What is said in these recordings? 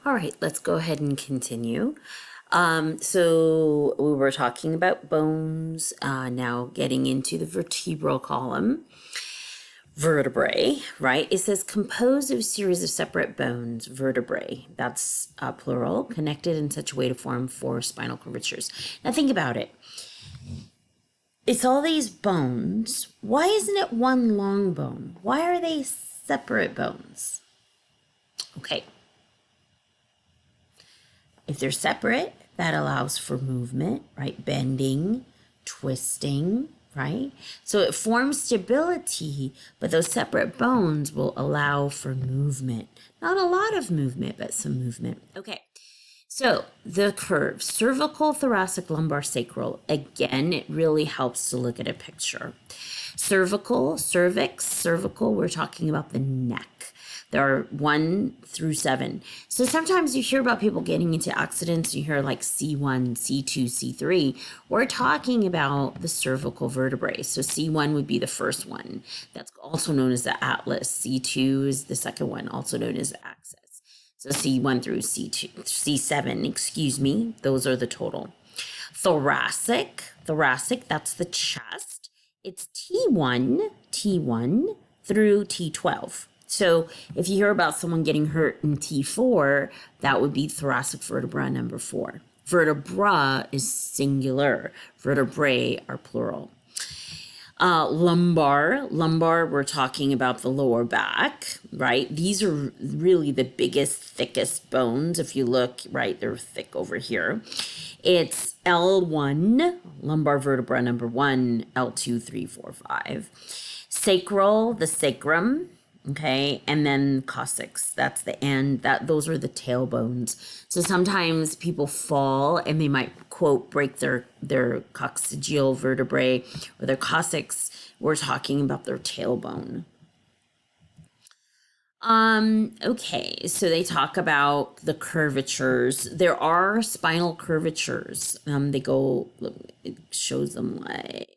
All right, let's go ahead and continue. So we were talking about bones, now getting into the vertebral column. Vertebrae, right? It says composed of a series of separate bones, vertebrae, that's plural, connected in such a way to form four spinal curvatures. Now think about it. It's all these bones. Why isn't it one long bone? Why are they separate bones? Okay. If they're separate, that allows for movement, right? Bending, twisting, right? So it forms stability, but those separate bones will allow for movement. Not a lot of movement, but some movement. Okay. So the curve, cervical, thoracic, lumbar, sacral. Again, it really helps to look at a picture. Cervical, cervix, cervical, we're talking about the neck. There are 1 through 7. So sometimes you hear about people getting into accidents. You hear like C1, C2, C3. We're talking about the cervical vertebrae. So C1 would be the first one. That's also known as the atlas. C2 is the second one, also known as the axis. So C1 through C7, excuse me. Those are the total. Thoracic, that's the chest. It's T1 through T12. So if you hear about someone getting hurt in T4, that would be thoracic vertebra number 4. Vertebra is singular. Vertebrae are plural. Lumbar, we're talking about the lower back, right? These are really the biggest, thickest bones. If you look, right, they're thick over here. It's L1, lumbar vertebra number 1, L2, 3, 4, 5. Sacral, the sacrum, okay, and then coccyx, that's the end. Those are the tailbones. So sometimes people fall and they might, quote, break their coccygeal vertebrae or their coccyx. We're talking about their tailbone. Okay, so they talk about the curvatures. There are spinal curvatures. It shows them like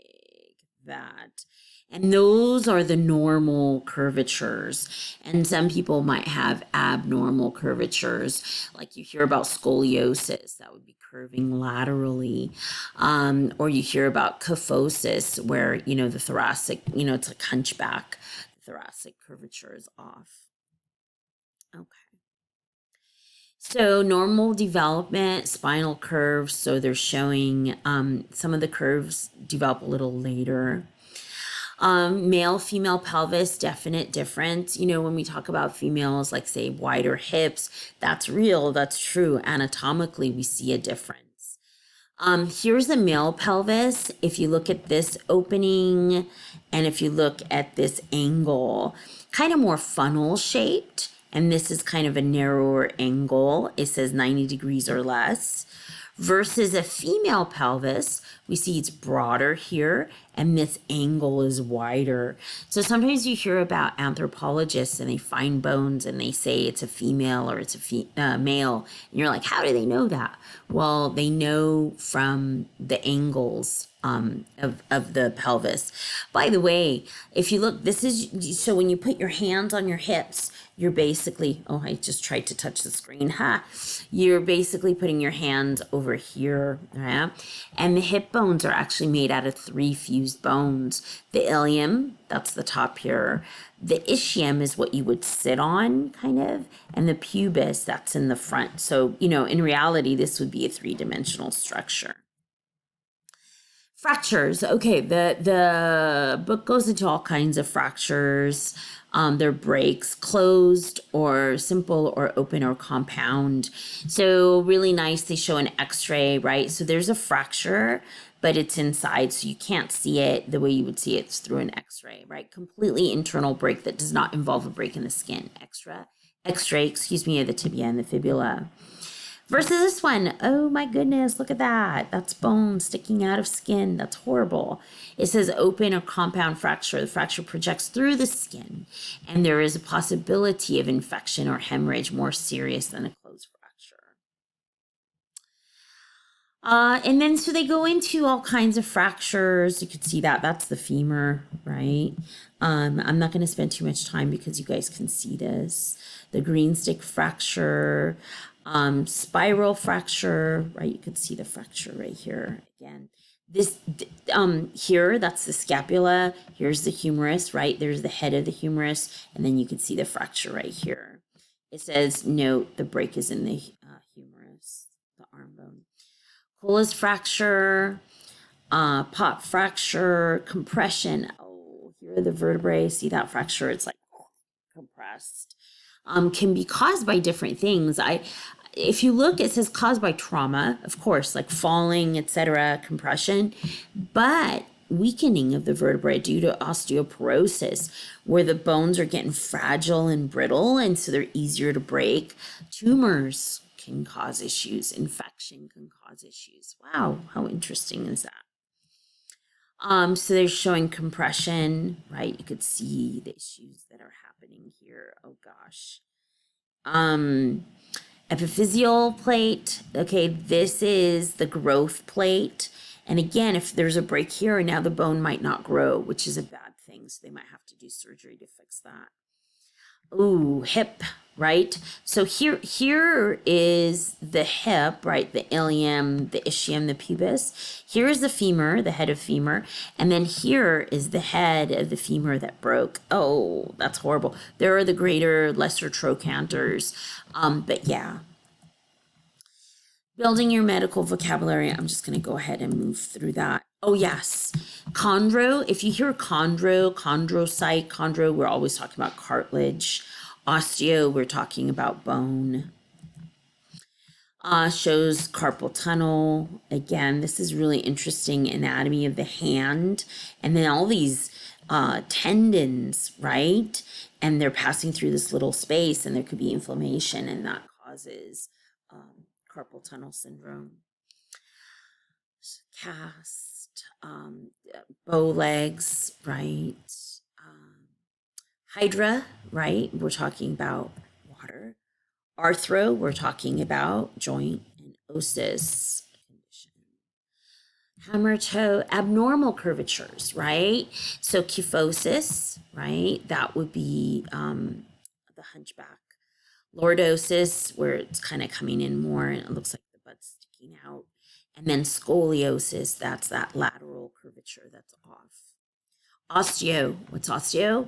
that. And those are the normal curvatures. And some people might have abnormal curvatures. Like you hear about scoliosis, that would be curving laterally. Or you hear about kyphosis, where, the thoracic, it's a hunchback. The thoracic curvature is off. Okay. So normal development, spinal curves. So they're showing some of the curves develop a little later. Male, female pelvis, definite difference. When we talk about females, like say wider hips, that's real, that's true. Anatomically, we see a difference. Here's the male pelvis. If you look at this opening and if you look at this angle, kind of more funnel shaped. And this is kind of a narrower angle. It says 90 degrees or less. Versus a female pelvis, we see it's broader here and this angle is wider. So sometimes you hear about anthropologists and they find bones and they say it's a female or it's a male. And you're like, how do they know that? Well, they know from the angles of the pelvis. By the way, if you look, so when you put your hands on your hips, you're basically, I just tried to touch the screen, You're basically putting your hands over here, right? And the hip bones are actually made out of 3 fused bones. The ilium, that's the top here. The ischium is what you would sit on, kind of. And the pubis, that's in the front. So, in reality, this would be a 3-dimensional structure. Fractures. Okay, the book goes into all kinds of fractures. They're breaks, closed or simple or open or compound. So really nice. They show an x-ray, right? So there's a fracture, but it's inside, so you can't see it the way you would see it through an x-ray, right? Completely internal break that does not involve a break in the skin. X-ray, of the tibia and the fibula. Versus this one, oh my goodness, look at that. That's bone sticking out of skin. That's horrible. It says open or compound fracture. The fracture projects through the skin, and there is a possibility of infection or hemorrhage more serious than a closed fracture. And then so they go into all kinds of fractures. You could see that. That's the femur, right? I'm not going to spend too much time because you guys can see this. The green stick fracture. Spiral fracture, right? You could see the fracture right here again. This here, that's the scapula. Here's the humerus, right? There's the head of the humerus, and then you can see the fracture right here. It says, note, the break is in the humerus, the arm bone. Cole's fracture, pot fracture, compression. Oh, here are the vertebrae. See that fracture? It's like compressed. Can be caused by different things. If you look, it says caused by trauma, of course, like falling, etc., compression, but weakening of the vertebrae due to osteoporosis, where the bones are getting fragile and brittle, and so they're easier to break. Tumors can cause issues. Infection can cause issues. Wow, how interesting is that? So they're showing compression, right? You could see the issues that are happening here. Oh gosh. Epiphyseal plate. Okay, this is the growth plate. And again, if there's a break here, now the bone might not grow, which is a bad thing. So they might have to do surgery to fix that. Ooh, hip, right? So here is the hip, right? The ilium, the ischium, the pubis. Here is the femur, the head of femur. And then here is the head of the femur that broke. Oh, that's horrible. There are the greater, lesser trochanters. But yeah. Building your medical vocabulary. I'm just going to go ahead and move through that. Oh, yes. Chondro. If you hear chondrocyte, chondro, we're always talking about cartilage. Osteo, we're talking about bone. Shows carpal tunnel. Again, this is really interesting anatomy of the hand. And then all these tendons, right? And they're passing through this little space, and there could be inflammation, and that causes carpal tunnel syndrome. Cast, bow legs, right? Hydra, right? We're talking about water. Arthro, we're talking about joint and osseous condition. Hammer toe, abnormal curvatures, right? So kyphosis, right? That would be the hunchback. Lordosis, where it's kind of coming in more and it looks like the butt's sticking out. And then scoliosis, that's that lateral curvature that's off. Osteo, what's osteo?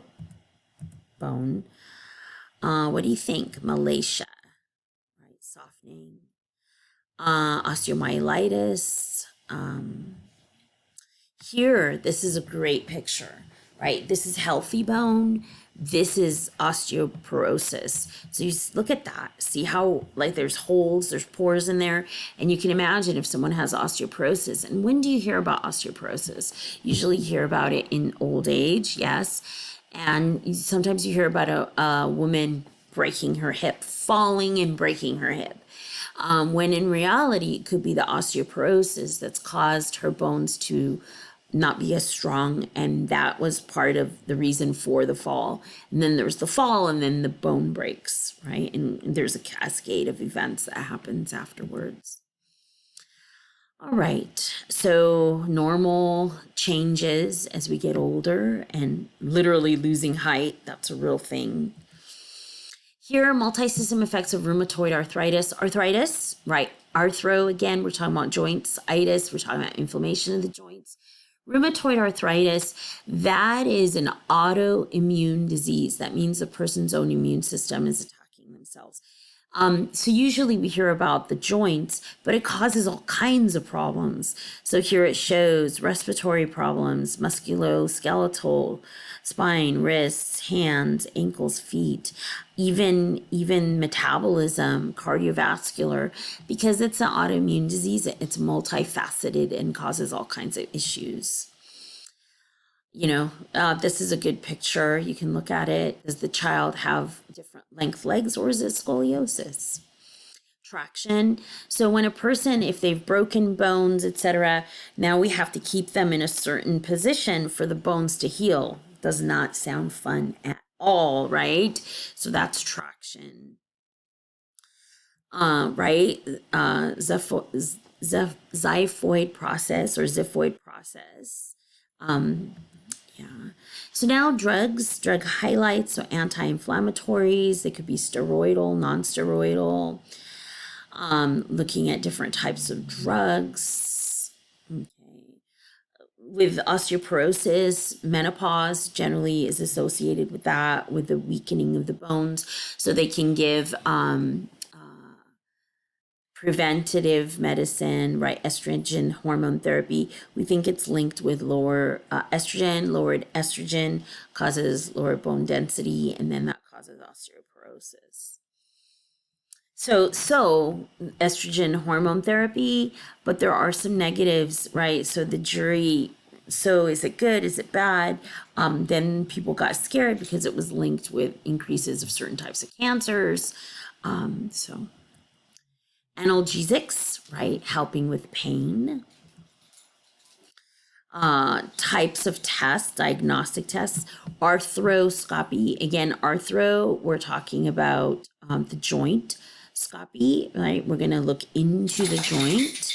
Bone. What do you think? Malacia, right? Softening. Osteomyelitis. Here, this is a great picture, right? This is healthy bone. This is osteoporosis. So you look at that, see how like there's holes, there's pores in there. And you can imagine if someone has osteoporosis. And when do you hear about osteoporosis? Usually you hear about it in old age, yes. And sometimes you hear about a woman breaking her hip, falling and breaking her hip. When in reality, it could be the osteoporosis that's caused her bones to not be as strong, and that was part of the reason for the fall. And then there's the fall, and then the bone breaks, right? And there's a cascade of events that happens afterwards. All right, so normal changes as we get older, and literally losing height, that's a real thing. Here, multi-system effects of rheumatoid arthritis. Arthritis, right? Arthro, again, we're talking about joints. Itis, we're talking about inflammation of the joints. Rheumatoid arthritis, that is an autoimmune disease. That means the person's own immune system is attacking themselves. So usually we hear about the joints, but it causes all kinds of problems. So here it shows respiratory problems, musculoskeletal, spine, wrists, hands, ankles, feet, even metabolism, cardiovascular, because it's an autoimmune disease. It's multifaceted and causes all kinds of issues. You know, this is a good picture. You can look at it. Does the child have different length legs, or is it scoliosis? Traction. So when a person, if they've broken bones, etc., now we have to keep them in a certain position for the bones to heal. Does not sound fun at all, right? So that's traction. Right? Xiphoid process or xiphoid process. Yeah. So now drugs, drug highlights, so anti-inflammatories, they could be steroidal, non-steroidal. Looking at different types of drugs. Okay. With osteoporosis, menopause generally is associated with that, with the weakening of the bones. So they can give preventative medicine, right? Estrogen hormone therapy. We think it's linked with lower estrogen. Lowered estrogen causes lower bone density, and then that causes osteoporosis. So estrogen hormone therapy, but there are some negatives, right? So the jury, so is it good? Is it bad? Then people got scared because it was linked with increases of certain types of cancers. So analgesics, right? Helping with pain. Types of tests, diagnostic tests, arthroscopy. Again, arthro, we're talking about the joint scopy, right? We're going to look into the joint.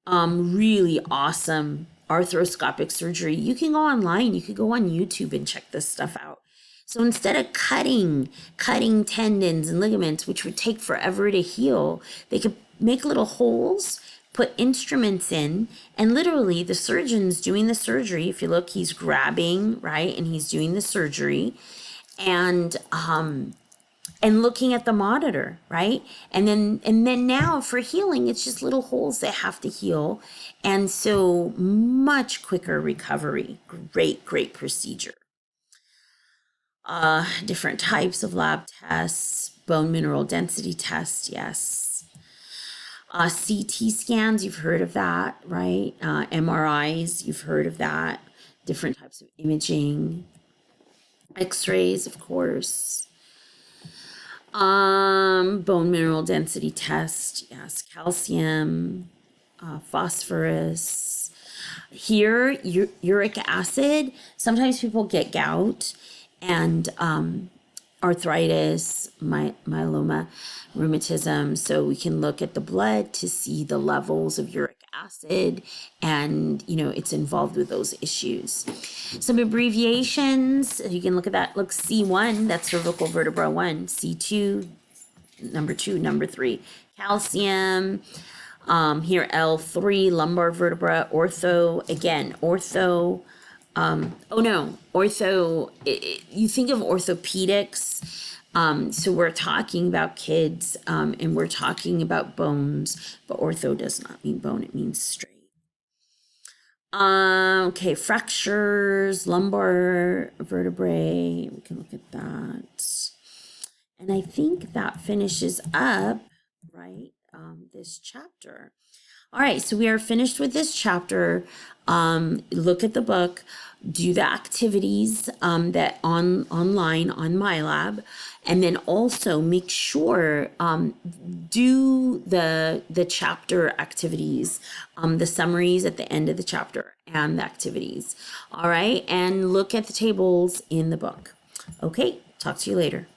Really awesome arthroscopic surgery. You can go online, you could go on YouTube and check this stuff out. So instead of cutting tendons and ligaments, which would take forever to heal, they could make little holes, put instruments in, and literally the surgeon's doing the surgery. If you look, he's grabbing, right? And he's doing the surgery. And looking at the monitor, right? And then now for healing, it's just little holes that have to heal. And so much quicker recovery. Great procedure. Different types of lab tests, bone mineral density test, yes. CT scans, you've heard of that, right? MRIs, you've heard of that. Different types of imaging. X-rays, of course. Bone mineral density test, yes, calcium, phosphorus. Here, uric acid. Sometimes people get gout and arthritis, myeloma, rheumatism. So we can look at the blood to see the levels of uric acid, and it's involved with those issues. Some abbreviations, you can look at that. Look, C1, that's cervical vertebra 1. C2, number 2, number 3, calcium. Here, L3, lumbar vertebra. Ortho, again, ortho. Ortho, you think of orthopedics. So we're talking about kids, and we're talking about bones, but ortho does not mean bone, it means straight. Okay, fractures, lumbar vertebrae, we can look at that. And I think that finishes up, right, this chapter. All right, so we are finished with this chapter. Look at the book, do the activities that online on MyLab, and then also make sure do the chapter activities, the summaries at the end of the chapter and the activities. All right, and look at the tables in the book. Okay, talk to you later.